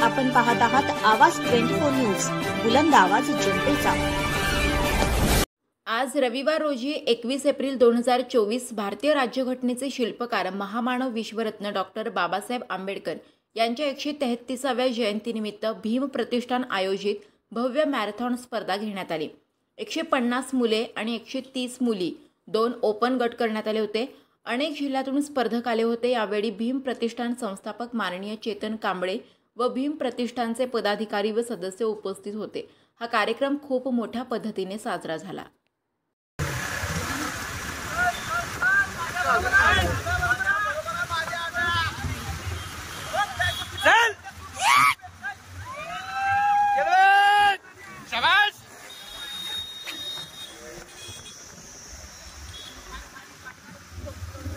आपण पाहत आहात आवाज 24 न्यूज, बुलंद आवाज जनतेचा। आज रविवार रोजी 21 एप्रिल 2024 भारतीय राज्यघटनेचे शिल्पकार महामानव विश्वरत्न डॉक्टर बाबासाहेब आंबेडकर यांच्या 133व्या जयंतीनिमित्त भीम प्रतिष्ठान आयोजित भव्य मॅरेथॉन स्पर्धा घेण्यात आली। 150 मुले आणि 130 मुली 2 ओपन गट करण्यात आले होते। अनेक जिल्ह्यातून स्पर्धक आले होते। यावेळी भीम प्रतिष्ठान संस्थापक माननीय चेतन कांबळे व भीम प्रतिष्ठानचे पदाधिकारी व सदस्य उपस्थित होते। हा कार्यक्रम खूप मोठ्या पद्धतीने साजरा झाला।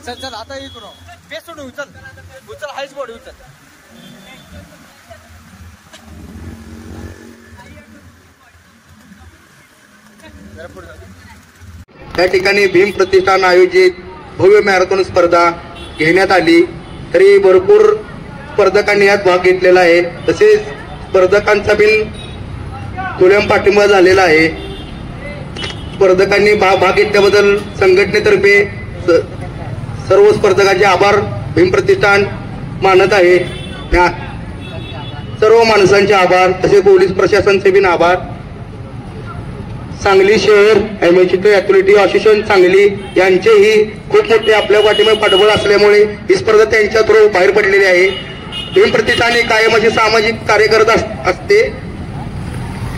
चल चल आता हे करू बेस सोडून उचल उचल हायच बॉडी उचल। त्या ठिकाणी भीम प्रतिष्ठान आयोजित भव्य मॅरेथॉन स्पर्धा घेण्यात आली। तरी भरपूर स्पर्धकांनी यात भाग घेतलेला आहे। तसेच स्पर्धकांचा बिन तुल्यम पाठिंबा झालेला आहे। स्पर्धकांनी भाग घेतल्याबद्दल संघटनेतर्फे सर्व स्पर्धकांचे आभार भीम प्रतिष्ठान मानत आहे। सर्व माणसांचे आभार, तसे पोलीस प्रशासनाचे बिन आभार। सांगली शहर ॲमेच्युअर ॲथलेटिक असोसिएशन सांगली यांचेही खूप मोठे आपल्या पाठीमागे पाठबळ असल्यामुळे ही स्पर्धा त्यांच्या थ्रू बाहेर पडलेली आहे। भीम प्रतिष्ठान ही कायम असे सामाजिक कार्य करत असते।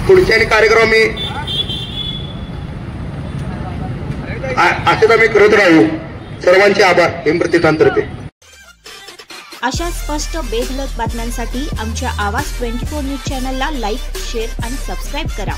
पुढचे कार्यक्रम मी असेच आम्ही करत राहू। सर्वांचे आभार भीम प्रतिष्ठानतर्फे। अशा स्पष्ट बेधडक बातम्यांसाठी आमच्या आवाज 24 न्यूज चॅनलला लाईक, शेअर आणि सबस्क्राईब करा।